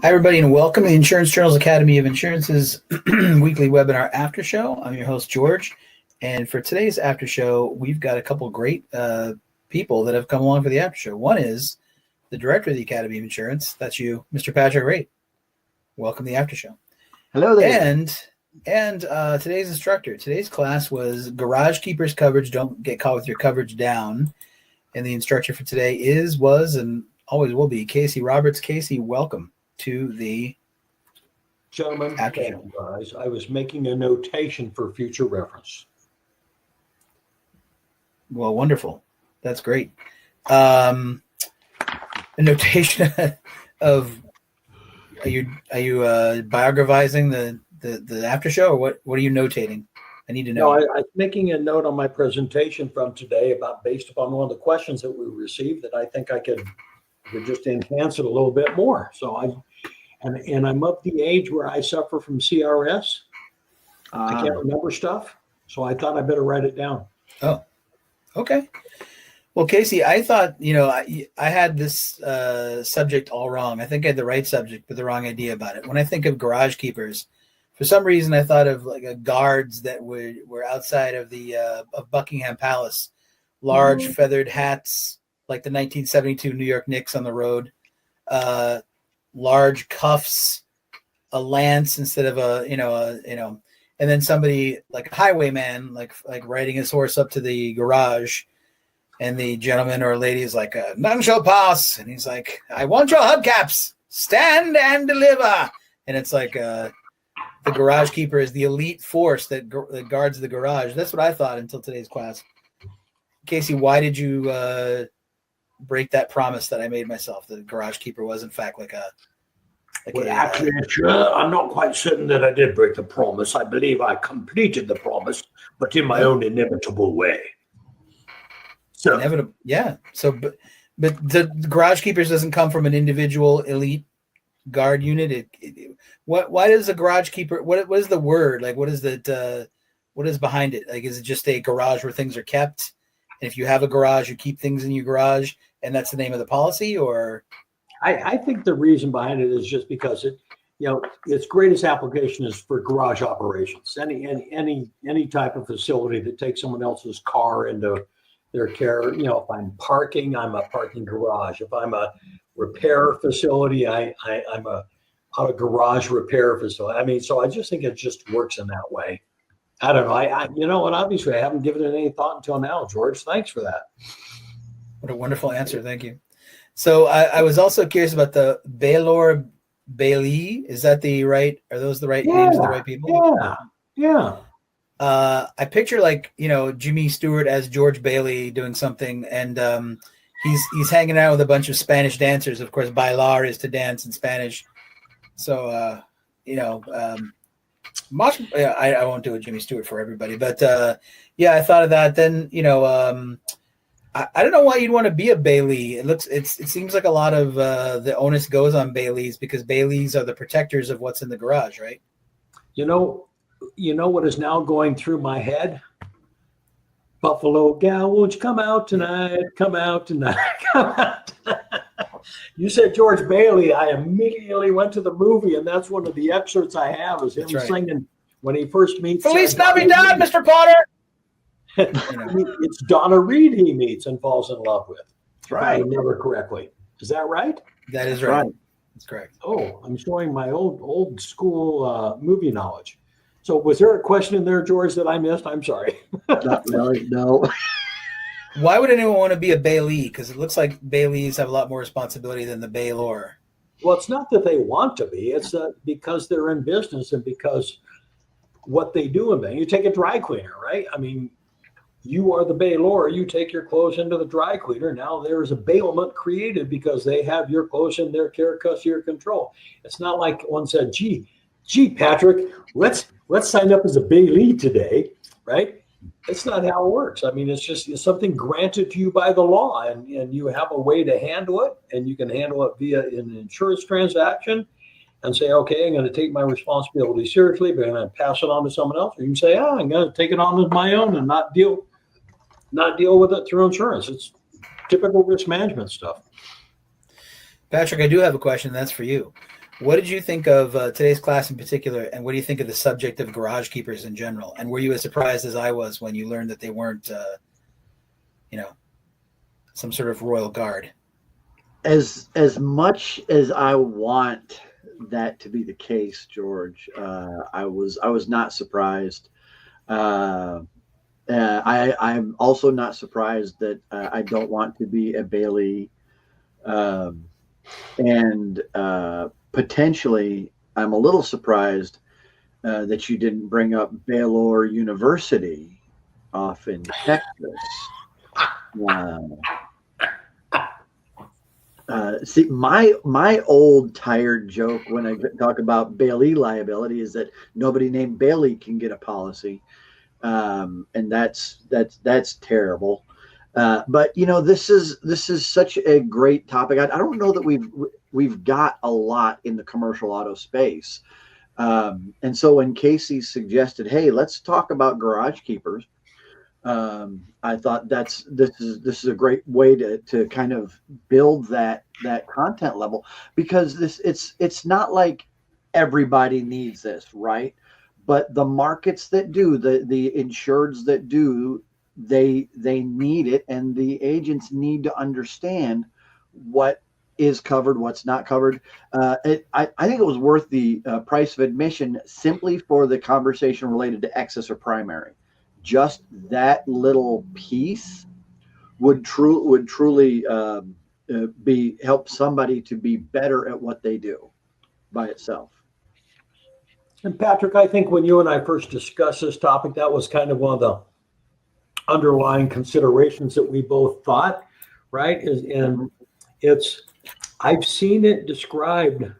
Hi, everybody, and welcome to the Insurance Journal's Academy of Insurance's weekly webinar after show. I'm your host, George, and for today's after show, we've got a couple great people that have come along for the after show. One is the director of the Academy of Insurance. That's you, Mr. Patrick Wraight. Welcome to the after show. Hello there. And today's instructor. Today's class was Garagekeepers coverage. Don't get caught with your coverage down. And the instructor for today was, and always will be Casey Roberts. Casey, welcome to the gentlemen. Thank you, guys. I was making a notation for future reference. Well, wonderful. That's great. A notation of are you biographizing the after show, or what are you notating? I need to know. No, I'm making a note on my presentation from today about based upon one of the questions that we received that I think I could just enhance it a little bit more. So I'm of the age where I suffer from CRS. I can't remember stuff, so I thought I better write it down. Oh, okay. Well, Casey, I thought, I had this subject all wrong. I think I had the right subject, but the wrong idea about it. When I think of garage keepers, for some reason, I thought of like a guards that were outside of the of Buckingham Palace, large feathered hats, like the 1972 New York Knicks on the road, large cuffs, a lance instead of and then somebody like a highwayman, like riding his horse up to the garage. And the gentleman or lady is like, none shall pass. And he's like, I want your hubcaps. Stand and deliver. And it's like the garage keeper is the elite force that guards the garage. That's what I thought until today's class. Casey, why did you break that promise that I made myself? The garage keeper was, in fact, Actually, I'm not quite certain that I did break the promise. I believe I completed the promise, but in my own inimitable way. So, inevitable, yeah. So, but the garage keepers doesn't come from an individual elite guard unit. Why does a garage keeper? What is the word? Like, what is that? What is behind it? Like, is it just a garage where things are kept? And if you have a garage, you keep things in your garage, and that's the name of the policy, or? I think the reason behind it is just because its greatest application is for garage operations. Any type of facility that takes someone else's car into their care. If I'm parking, I'm a parking garage. If I'm a repair facility, I'm a garage repair facility. I mean, so I just think it just works in that way. I don't know. And obviously I haven't given it any thought until now, George. Thanks for that. What a wonderful answer. Thank you. So I was also curious about the bailee. Is that are those the right names of the right people? Yeah. I picture Jimmy Stewart as George Bailey doing something, and he's hanging out with a bunch of Spanish dancers. Of course, bailar is to dance in Spanish. So I won't do a Jimmy Stewart for everybody, but I thought of that. Then I don't know why you'd want to be a bailee. It seems like a lot of the onus goes on bailees because bailees are the protectors of what's in the garage, right? You know what is now going through my head? Buffalo gal, won't you come out tonight? Come out tonight. Come out tonight. You said George Bailey. I immediately went to the movie, and that's one of the excerpts I have is him singing when he first meets Feliz Navidad, Mr. Potter. It's Donna Reed he meets and falls in love with. That's right. If I remember correctly. Is that right? That is right. That's correct. Oh, I'm showing my old school movie knowledge. So was there a question in there, George, that I missed? I'm sorry. No. Why would anyone want to be a bailee? Because it looks like bailees have a lot more responsibility than the bailor. Well, it's not that they want to be. It's because they're in business and because what they do in there. You take a dry cleaner, right? I mean, you are the bailor. You take your clothes into the dry cleaner. Now there is a bailment created because they have your clothes in their care, custody, or control. It's not like one said, gee, Patrick, let's sign up as a bailee today, right? It's not how it works. I mean, it's something granted to you by the law, and you have a way to handle it, and you can handle it via an insurance transaction and say, okay, I'm going to take my responsibility seriously, but I'm going to pass it on to someone else. Or you can say, I'm going to take it on as my own and not deal with it through insurance. It's typical risk management stuff. Patrick, I do have a question. That's for you. What did you think of today's class in particular, and what do you think of the subject of garage keepers in general? And were you as surprised as I was when you learned that they weren't, some sort of royal guard? As much as I want that to be the case, George, I was not surprised. I'm also not surprised that I don't want to be a bailee, and potentially I'm a little surprised that you didn't bring up Baylor University off in Texas. See, my old tired joke when I talk about bailee liability is that nobody named Bailey can get a policy, and that's terrible. But this is such a great topic. I don't know that we've got a lot in the commercial auto space, and so when Casey suggested, "Hey, let's talk about garage keepers," I thought this is a great way to kind of build that content level, because it's not like everybody needs this, right? But the markets that do, the insureds that do, they need it, and the agents need to understand what is covered, what's not covered. I think it was worth the price of admission simply for the conversation related to excess or primary. Just that little piece would truly help somebody to be better at what they do by itself. And Patrick, I think when you and I first discussed this topic, that was kind of one of the underlying considerations that we both thought, right? I've seen it described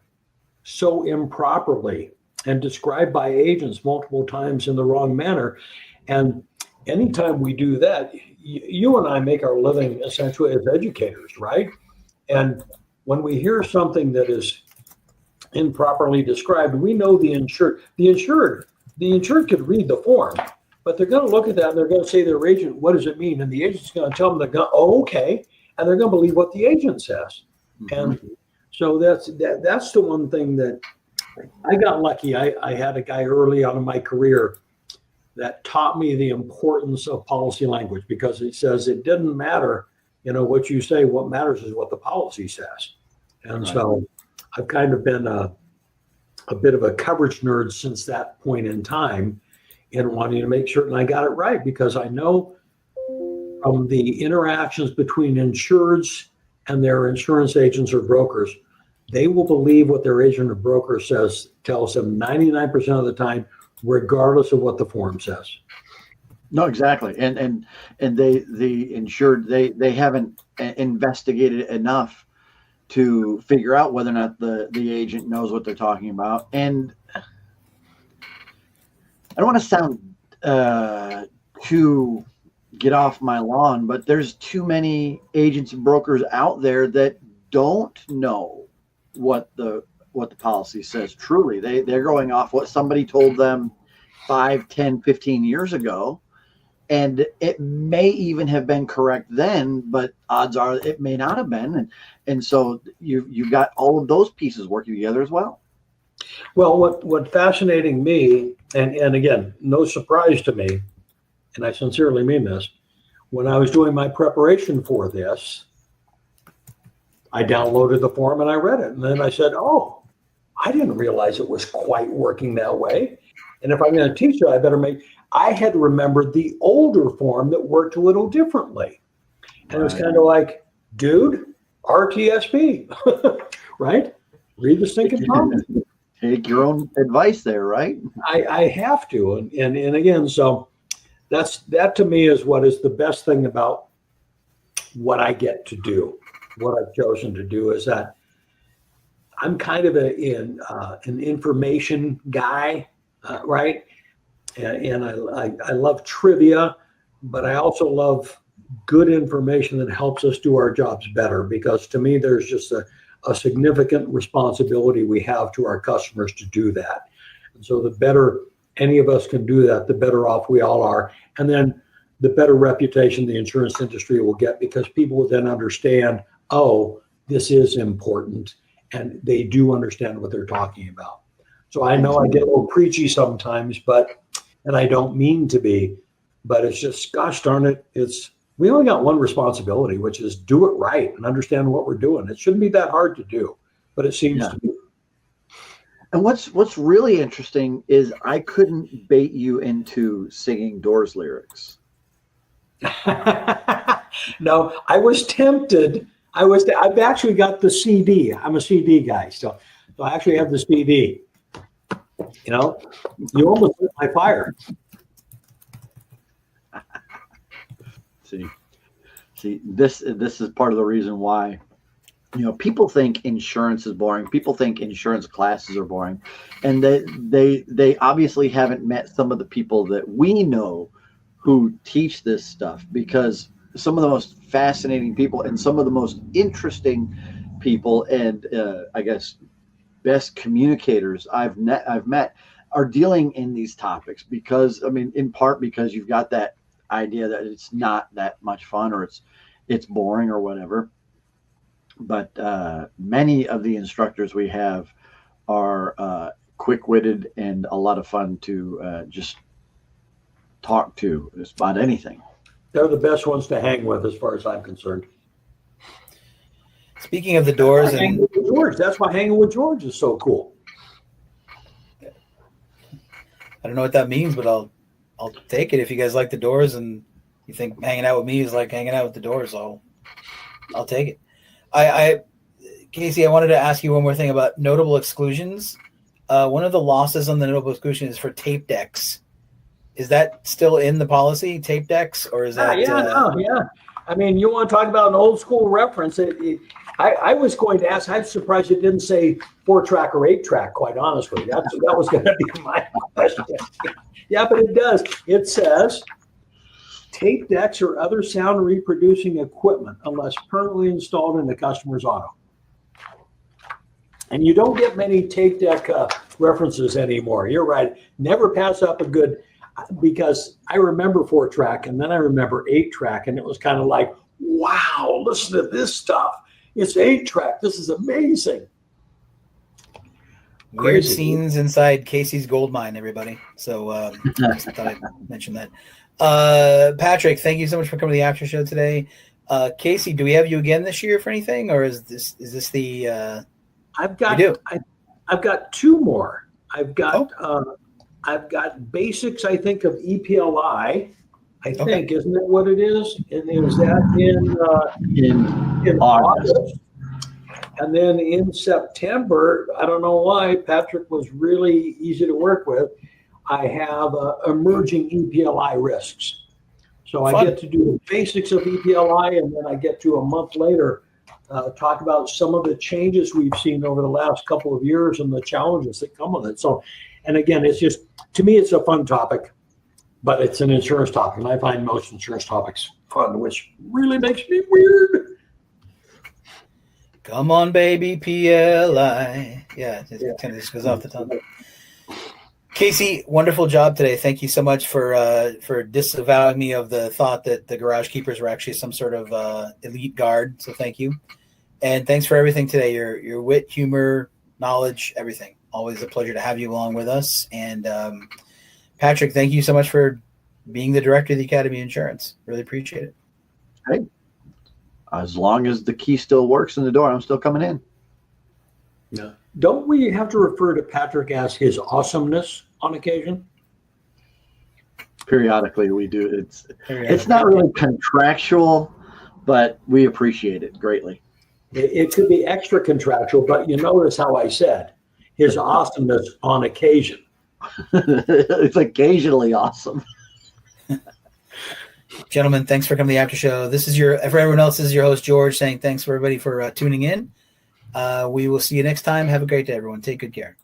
so improperly and described by agents multiple times in the wrong manner. And anytime we do that, you and I make our living essentially as educators, right? And when we hear something that is improperly described, we know the insured could read the form, but they're going to look at that and they're going to say to their agent, "What does it mean?" And the agent's going to tell them, "Oh, okay," and they're going to believe what the agent says. Mm-hmm. And so that's the one thing that I got lucky. I had a guy early on in my career that taught me the importance of policy language, because it says it didn't matter, what you say. What matters is what the policy says. And right. So I've kind of been a bit of a coverage nerd since that point in time, in wanting to make certain I got it right, because I know from the interactions between insureds and their insurance agents or brokers, they will believe what their agent or broker tells them 99% of the time, regardless of what the form says. No, exactly. And the insured, they haven't investigated enough to figure out whether or not the agent knows what they're talking about. And I don't want to sound too get off my lawn, but there's too many agents and brokers out there that don't know what the policy says. Truly, they're going off what somebody told them 5, 10, 15 years ago, and it may even have been correct then, but odds are it may not have been. And so you've got all of those pieces working together as well. Well, what fascinating me, and again, no surprise to me, and I sincerely mean this, when I was doing my preparation for this, I downloaded the form and I read it. And then I said, "Oh, I didn't realize it was quite working that way. And if I'm going to teach it, I had remembered the older form that worked a little differently." And It was kind of like, dude, RTSP, right? Read the stinking comment. Take your own advice there, right? I have to. And again, so that to me is what is the best thing about what I get to do. What I've chosen to do is that I'm kind of an information guy, right? And I love trivia, but I also love good information that helps us do our jobs better, because to me, there's just a significant responsibility we have to our customers to do that. And so the better any of us can do that, the better off we all are. And then the better reputation the insurance industry will get, because people will then understand, oh, this is important. and they do understand what they're talking about. So I know I get a little preachy sometimes, and I don't mean to be, but it's just, gosh darn it, we only got one responsibility, which is do it right and understand what we're doing. It shouldn't be that hard to do, but it seems to be. And what's really interesting is I couldn't bait you into singing Doors lyrics. No, I was tempted. I've actually got the CD. I'm a CD guy, so I actually have the CD. You know, you almost lit my fire. See, this is part of the reason why, people think insurance is boring. People think insurance classes are boring, and they obviously haven't met some of the people that we know who teach this stuff, because some of the most fascinating people and some of the most interesting people and I guess best communicators I've met are dealing in these topics, because in part because you've got that idea that it's not that much fun, or it's boring or whatever. But many of the instructors we have are quick-witted and a lot of fun to just talk to about anything. They're the best ones to hang with, as far as I'm concerned. Speaking of the Doors, that's why hanging with George is so cool. I don't know what that means, but I'll take it. If you guys like the Doors and you think hanging out with me is like hanging out with the Doors, I'll take it. Casey, I wanted to ask you one more thing about notable exclusions. One of the losses on the notable exclusion is for tape decks. Is that still in the policy, tape decks, or is that? Yeah. You want to talk about an old school reference? I was going to ask. I'm surprised it didn't say 4-track or 8-track. Quite honestly, that was going to be my question. Yeah, but it does. It says tape decks or other sound reproducing equipment unless permanently installed in the customer's auto. And you don't get many tape deck references anymore. You're right. Never pass up a good, because I remember 4-track and then I remember 8-track, and it was kind of like, wow, listen to this stuff. It's 8-track. This is amazing. Weird scenes inside Casey's gold mine, everybody. So I thought I'd mention that. Patrick, thank you so much for coming to the after show today. Casey, do we have you again this year for anything, or is this the? I've got 2 more. I've got basics, I think, of EPLI. I think, isn't it what it is? And is that in August? And then in September, I don't know why, Patrick was really easy to work with. I have emerging EPLI risks. So I get to do the basics of EPLI, and then I get to a month later talk about some of the changes we've seen over the last couple of years and the challenges that come with it. So, and again, it's just, to me, it's a fun topic, but it's an insurance topic. And I find most insurance topics fun, which really makes me weird. Come on, baby, PLI. Yeah, it kind of just goes off the tongue. Casey, wonderful job today. Thank you so much for disavowing me of the thought that the Garagekeepers were actually some sort of elite guard. So thank you. And thanks for everything today. Your wit, humor, knowledge, everything. Always a pleasure to have you along with us. And Patrick, thank you so much for being the director of the Academy of Insurance. Really appreciate it. Hey, as long as the key still works in the door, I'm still coming in. Yeah. Don't we have to refer to Patrick as his awesomeness on occasion? Periodically we do. It's not really contractual, but we appreciate it greatly. It could be extra contractual, but you notice how I said his awesomeness on occasion. It's occasionally awesome. Gentlemen, thanks for coming to the after show. For everyone else, this is your host, George, saying thanks for everybody for tuning in. We will see you next time. Have a great day, everyone. Take good care.